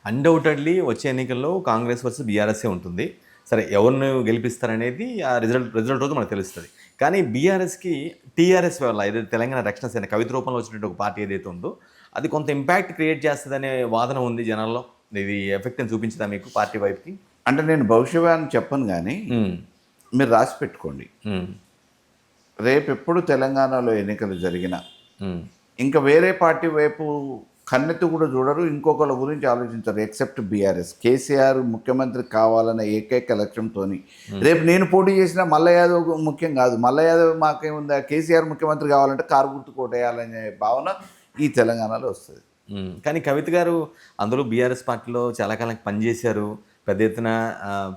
Undoubtedly వచ్చే ఎన్నికల్లో Congress versus బీఆర్ఎస్సే ఉంటుంది. సరే ఎవరిని గెలిపిస్తారనేది ఆ రిజల్ట్ రోజు మనకు తెలుస్తది. కానీ బీఆర్ఎస్‌కి టీఆర్ఎస్ వల్ల ఏదైతే తెలంగాణ రక్షణ సేన కవిత రూపంలో వచ్చినటువంటి ఒక పార్టీ ఏదైతే ఉందో, అది కొంత ఇంపాక్ట్ క్రియేట్ చేస్తదనే వాదన ఉంది జనాల్లో. ఇది ఎఫెక్ట్‌ని చూపించదా మీకు పార్టీ వైపుకి? అంటే నేను భవిష్యవాణి చెప్పను గానీ, హ్మ్. మీరు రాసి పెట్టుకోండి. హ్మ్. రేపెప్పుడు తెలంగాణలో ఎన్నికలు జరిగినా, హ్మ్. ఇంక వేరే పార్టీ వైపు కన్నెత్తి కూడా చూడరు. ఇంకొకళ్ళ గురించి ఆలోచించరు ఎక్సెప్ట్ బీఆర్ఎస్. కేసీఆర్ ముఖ్యమంత్రి కావాలన్న ఏకైక లక్ష్యంతోని రేపు నేను పోటీ చేసినా మల్ల యాదవ్ ముఖ్యం కాదు. మల్ల యాదవ్ మాకేముందా, కేసీఆర్ ముఖ్యమంత్రి కావాలంటే కారు గుర్తు కోటేయాలనే భావన ఈ తెలంగాణలో వస్తుంది. కానీ కవిత గారు అందులో బీఆర్ఎస్ పార్టీలో చాలా కాలం పనిచేశారు. పెద్ద ఎత్తున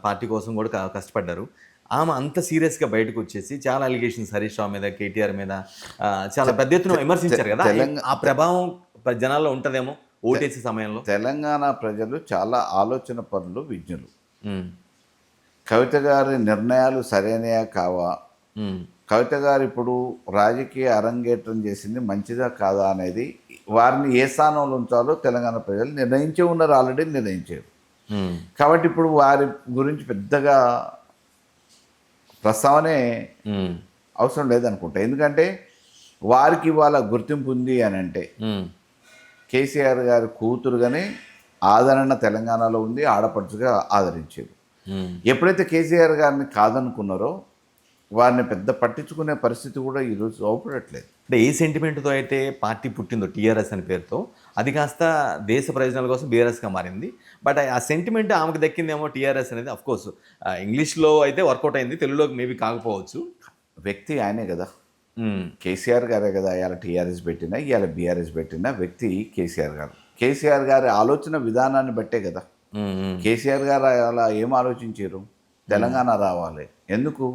పార్టీ కోసం కూడా కష్టపడ్డారు. ఆమె అంత సీరియస్‌గా బయటకు వచ్చేసి చాలా అలిగేషన్స్ హరీష్ రావు మీద, కేటీఆర్ మీద చాలా పెద్ద ఎత్తున విమర్శించారు కదా! ఆ ప్రభావం జనాల్లో ఉంటదేమో ఓటేసే సమయంలో. తెలంగాణ ప్రజలు చాలా ఆలోచన పరులు, విజ్ఞులు. హ్మ్. కవిత గారి నిర్ణయాలు సరైనయా కావా, హ్మ్. కవిత గారు ఇప్పుడు రాజకీయ అరంగేట్రం చేసింది మంచిదా కాదా అనేది వారిని ఏ స్థానంలో ఉంచాలో తెలంగాణ ప్రజలు నిర్ణయించే ఉన్నారు, ఆల్రెడీ నిర్ణయించారు. హ్మ్. కాబట్టి ఇప్పుడు వారి గురించి పెద్దగా ప్రస్తావనే హ్మ్. అవసరం లేదనుకుంటా. ఎందుకంటే వారికి ఇవాళ గుర్తింపు ఉంది అని అంటే హ్మ్. కేసీఆర్ గారి కూతురుగానే ఆదరణ తెలంగాణలో ఉంది, ఆడపడుచుగా ఆదరించారు. హ్మ్. ఎప్పుడైతే కేసీఆర్ గారిని కాదనుకున్నారో వారిని పెద్ద పట్టించుకునే పరిస్థితి కూడా ఈరోజు అవపడట్లేదు. అంటే ఏ సెంటిమెంట్‌తో అయితే పార్టీ పుట్టిందో టీఆర్ఎస్ అనే పేరుతో, అది కాస్త దేశ ప్రయోజనాల కోసం బీఆర్ఎస్‌గా మారింది. బట్ ఆ సెంటిమెంట్ ఆమెకు దక్కిందేమో టీఆర్ఎస్ అనేది ఆఫ్‌కోర్స్ ఇంగ్లీష్‌లో అయితే వర్కౌట్ అయింది. తెలుగులోకి మేబీ కాకపోవచ్చు. వ్యక్తి ఆయనే కదా, హ్మ్. కేసీఆర్ గారే కదా. ఇవాళ టీఆర్ఎస్ పెట్టినా ఇవాళ బీఆర్ఎస్ పెట్టిన వ్యక్తి కేసీఆర్ గారు. కేసీఆర్ గారి ఆలోచన విధానాన్ని బట్టే కదా. హ్మ్. హ్మ్. కేసీఆర్ గారు అలా ఏం ఆలోచించారు? తెలంగాణ రావాలి. ఎందుకు?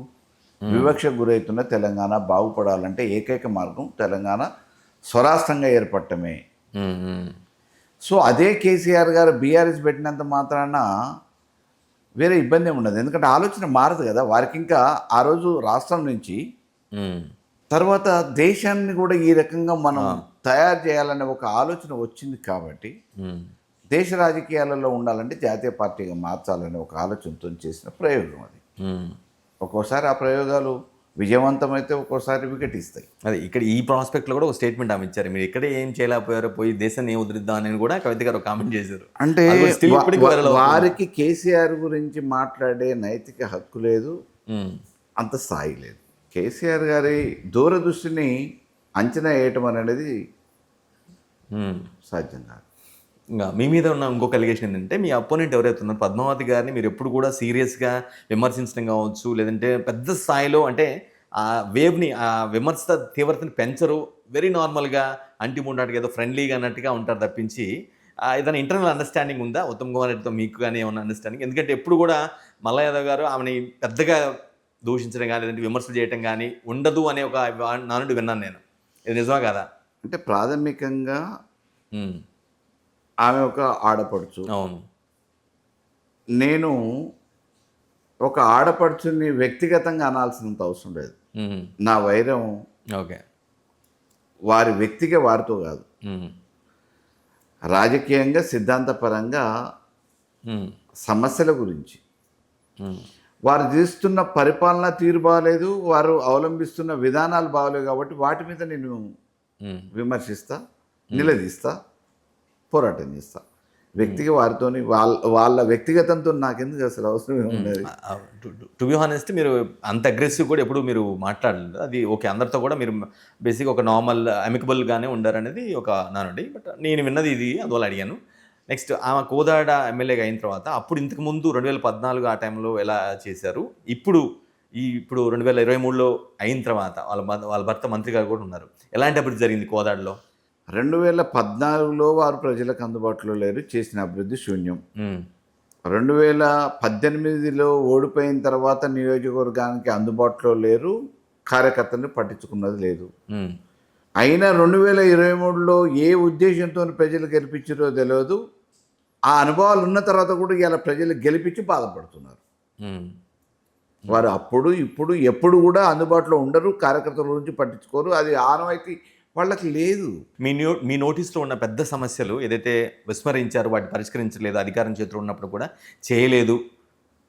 వివక్షకు గురవుతున్న తెలంగాణ బాగుపడాలంటే ఏకైక మార్గం తెలంగాణ స్వరాష్ట్రంగా ఏర్పడటమే. హ్మ్. హ్మ్. సో అదే కేసీఆర్ గారు బీఆర్ఎస్ పెట్టినంత మాత్రాన వేరే ఇబ్బంది ఏమి ఉండదు. ఎందుకంటే ఆలోచన మారదు కదా. వారికి ఇంకా ఆ రోజు రాష్ట్రం నుంచి హ్మ్. తర్వాత దేశాన్ని కూడా ఈ రకంగా మనం ఆ! తయారు చేయాలనే ఒక ఆలోచన వచ్చింది కాబట్టి హ్మ్. దేశ రాజకీయాలలో ఉండాలంటే జాతీయ పార్టీగా మార్చాలనే ఒక ఆలోచనతో చేసిన ప్రయోగం అది. హ్మ్. ఒక్కోసారి ఆ ప్రయోగాలు విజయవంతమైతే ఒక్కోసారి వికెట్ ఇస్తాయి. అదే ఇక్కడ ఈ ప్రాస్పెక్ట్‌లో కూడా ఒక స్టేట్మెంట్ ఆమె ఇచ్చారు. మీరు ఇక్కడే ఏం చేయలేకపోయారో పోయి దేశాన్ని ఏం ఉద్ధరిద్దాం అని కూడా కవిత గారు ఒక కామెంట్ చేశారు. అంటే అది కూడా స్టిల్ ఇప్పటికి వైరల్ అవుతుంది. వారికి కేసీఆర్ గురించి మాట్లాడే నైతిక హక్కు లేదు, హ్మ్. అంత స్థాయి లేదు. కేసీఆర్ గారి దూరదృష్టిని అంచనా వేయటం అనేది హ్మ్. సాధ్యం కాదు. ఇంగా మీ మీద ఉన్న ఇంకొక అలిగేషన్ ఏంటంటే, మీ అపోనెంట్ ఎవరైతే ఉన్నారో పద్మావతి గారిని మీరు ఎప్పుడు కూడా సీరియస్‌గా విమర్శించడం కావచ్చు, లేదంటే పెద్ద స్థాయిలో అంటే ఆ వేవ్‌ని ఆ విమర్శ తీవ్రతని పెంచరు. వెరీ నార్మల్‌గా అంటి ముండాటికి ఏదో ఫ్రెండ్లీగా అన్నట్టుగా ఉంటారు తప్పించి, ఏదైనా ఇంటర్నల్ అండర్‌స్టాండింగ్ ఉందా ఉత్తమ్ కుమార్ రెడ్డితో మీకు గాని ఏమన్నా అండర్‌స్టాండింగ్? ఎందుకంటే ఎప్పుడు కూడా మల్ల యాదవ్ గారు ఆమెని పెద్దగా దూషించడం గాని, లేదంటే విమర్శలు చేయటం గాని ఉండదు అనే ఒక నానుడి విన్నాను నేను. ఇది నిజమా కాదా? అంటే ప్రాథమికంగా హ్మ్. ఆమె ఒక ఆడపడుచు. అవును. నేను ఒక ఆడపడుచుని వ్యక్తిగతంగా అనాల్సినంత అవసరం లేదు. హ్మ్. నా వైరం ఓకే. వారి వ్యక్తిగా వారితో కాదు. హ్మ్. రాజకీయంగా, సిద్ధాంతపరంగా హ్మ్. సమస్యల గురించి. హ్మ్. వారు చేస్తున్న పరిపాలన తీరు బాలేదు, వారు అవలంబిస్తున్న విధానాలు బాగలేవు కాబట్టి వాటి మీద నేను హ్మ్. విమర్శిస్తా, నిలదీస్తా, పోరాటం చేస్తా. వ్యక్తిగా వారితోని వాళ్ళ వ్యక్తిగతంతో నాకెందుకు అసలు అవసరం ఏమున్నది? టు బి హానెస్ట్ మీరు అంత అగ్రెసివ్ కూడా ఎప్పుడు మీరు మాట్లాడలేదు. అది ఓకే. అందరితో కూడా మీరు బేసిక్‌గా ఒక నార్మల్ అమికబుల్‌గానే ఉండారనేది ఒక నానుడి. బట్ నేను విన్నది ఇది అందువల్ల అడిగాను. నెక్స్ట్ ఆమె కోదాడ ఎమ్మెల్యేగా అయిన తర్వాత అప్పుడు ఇంతకుముందు 2014 ఆ టైంలో ఎలా చేశారు? ఇప్పుడు 2023లో అయిన తర్వాత వాళ్ళ భర్త మంత్రి గారు కూడా ఉన్నారు. ఎలాంటి అభివృద్ధి జరిగింది కోదాడలో? 2014లో వారు ప్రజలకు అందుబాటులో లేరు. చేసిన అభివృద్ధి శూన్యం. హ్మ్. 2018లో ఓడిపోయిన తర్వాత నియోజకవర్గానికి అందుబాటులో లేరు. కార్యకర్తల్ని పట్టించుకున్నది లేదు. హ్మ్. అయినా 2023లో ఏ ఉద్దేశంతోని ప్రజలు గెలిపించారో తెలవదు. ఆ అనుభవాలు ఉన్న తర్వాత కూడా ఇవాళ ప్రజలు గెలిపించి బాధపడుతున్నారు. హ్మ్. వారు అప్పుడు, ఇప్పుడు, ఎప్పుడు కూడా అందుబాటులో ఉండరు. కార్యకర్తల గురించి పట్టించుకోరు. అది ఆనవాయితీ వాళ్ళకి లేదు. మీ నోటీస్లో ఉన్న పెద్ద సమస్యలు ఏదైతే విస్మరించారు, వాటిని పరిష్కరించలేదు, అధికారం చేతిలో ఉన్నప్పుడు కూడా చేయలేదు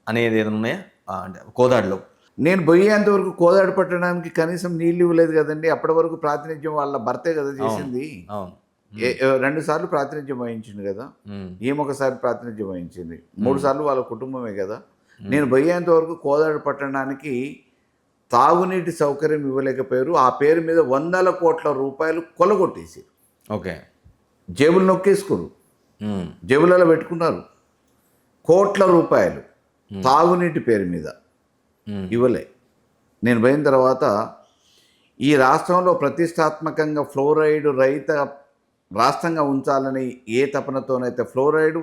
అనేది ఏదైనా ఉన్నాయా? అంటే కోదాడలో. నేను పోయేంత వరకు కోదాడు పట్టడానికి కనీసం నీళ్ళు ఇవ్వలేదు కదండి. అప్పటి వరకు ప్రాతినిధ్యం వాళ్ళ భర్తే కదా చేసింది. అవును. 2 సార్లు ప్రాతినిధ్యం వహించింది కదా. ఉమ్, ఈమె1 ప్రాతినిధ్యం వహించింది. 3 సార్లు వాళ్ళ కుటుంబమే కదా. నేను పోయేంత వరకు కోదాడు పట్టణానికి తాగునీటి సౌకర్యం ఇవ్వలేకపోయారు. ఆ పేరు మీద వందల కోట్ల రూపాయలు కొలగొట్టేసారు. ఓకే. జేబులు నొక్కేసుకోరు, ఉమ్, జేబులలో పెట్టుకున్నారు. కోట్ల రూపాయలు తాగునీటి పేరు మీద ఉమ్, ఇవ్వలే. నేను పోయిన తర్వాత ఈ రాష్ట్రంలో ప్రతిష్టాత్మకంగా ఫ్లోరైడ్ రహిత రాష్ట్రంగా ఉంచాలని ఏ తపనతోనైతే ఫ్లోరైడ్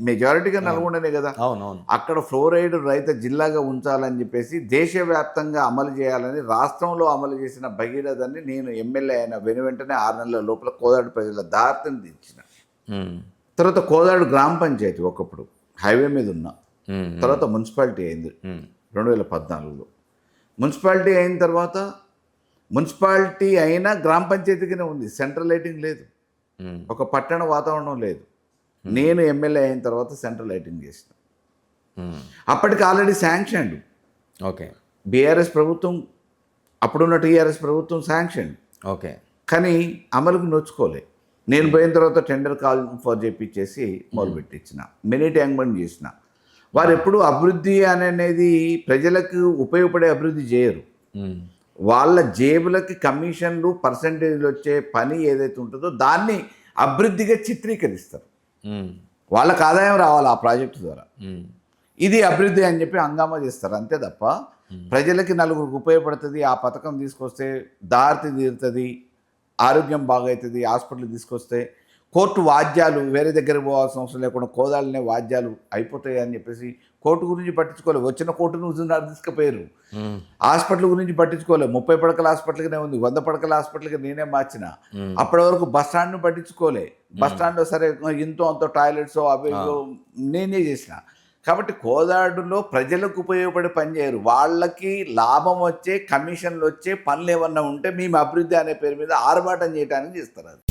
మెజారిటీగా నల్గొండనే కదా, అవునవును. అక్కడ ఫ్లోరైడ్ రహిత జిల్లాగా ఉంచాలని చెప్పేసి దేశవ్యాప్తంగా అమలు చేయాలని రాష్ట్రంలో అమలు చేసిన భగీరథని నేను ఎమ్మెల్యే అయిన వెంటనే 6 నెలల లోపల కోదాడు ప్రజల దారిని తీర్చిన. ఉమ్, తర్వాత కోదాడు గ్రామ పంచాయతీ ఒకప్పుడు హైవే మీద ఉన్న ఉమ్, తర్వాత మున్సిపాలిటీ అయింది ఉమ్, 2014లో. మున్సిపాలిటీ అయిన తర్వాత మున్సిపాలిటీ అయినా గ్రామ పంచాయతీగానే ఉంది. సెంట్రల్ లైటింగ్ లేదు, ఉమ్, ఒక పట్టణ వాతావరణం లేదు. నేను ఎమ్మెల్యే అయిన తర్వాత సెంట్రల్ లైటింగ్ చేసిన. ఉమ్, అప్పటికి ఆల్రెడీ శాంక్షన్. ఓకే. బీఆర్ఎస్ ప్రభుత్వం, అప్పుడున్న టీఆర్ఎస్ ప్రభుత్వం శాంక్షన్, ఓకే. కానీ అమలుకు నోచుకోలే. నేను పోయిన తర్వాత టెండర్ కాల్ ఫర్ చేపించేసి మొదలుపెట్టించిన, మినీ ట్యాంక్ బండ్ చేసిన. వారు ఎప్పుడు అభివృద్ధి అనేది ప్రజలకు ఉపయోగపడే అభివృద్ధి చేయరు. ఉమ్, వాళ్ళ జేబులకి కమిషన్లు పర్సంటేజ్లు వచ్చే పని ఏదైతే ఉంటుందో దాన్ని అభివృద్ధిగా చిత్రీకరిస్తారు. ఉమ్, వాళ్ళకి ఆదాయం రావాలి ఆ ప్రాజెక్టు ద్వారా. ఉమ్, ఇది అభివృద్ధి అని చెప్పి హంగామా చేస్తారు, అంతే తప్ప ప్రజలకి నలుగురికి ఉపయోగపడుతుంది, ఆ పథకం తీసుకొస్తే దారి తీరుతుంది, ఆరోగ్యం బాగవుతుంది, హాస్పిటల్ తీసుకొస్తే కోర్టు వాద్యాలు వేరే దగ్గరికి పోవాల్సిన అవసరం లేకుండా కోదాలనే వాద్యాలు అయిపోతాయి అని చెప్పేసి కోర్టు గురించి పట్టించుకోలేదు. వచ్చిన కోర్టును తీసుకుపోయారు. ఉమ్, హాస్పిటల్ గురించి పట్టించుకోలేదు. 30 పడకల హాస్పిటల్గానే ఉంది, 100 పడకల హాస్పిటల్గా నేనే మార్చిన. అప్పటి వరకు బస్ స్టాండ్ను పట్టించుకోలే. బస్ స్టాండ్లో సరే ఇంతో అంత టాయిలెట్స్ అవి నేనే చేసిన. కాబట్టి కోదాడులో ప్రజలకు ఉపయోగపడే పని చేయరు. వాళ్ళకి లాభం వచ్చే కమిషన్లు వచ్చే పనులు ఏమన్నా ఉంటే మేము అభివృద్ధి అనే పేరు మీద ఆర్భాటం చేయడానికి చేస్తారు. అది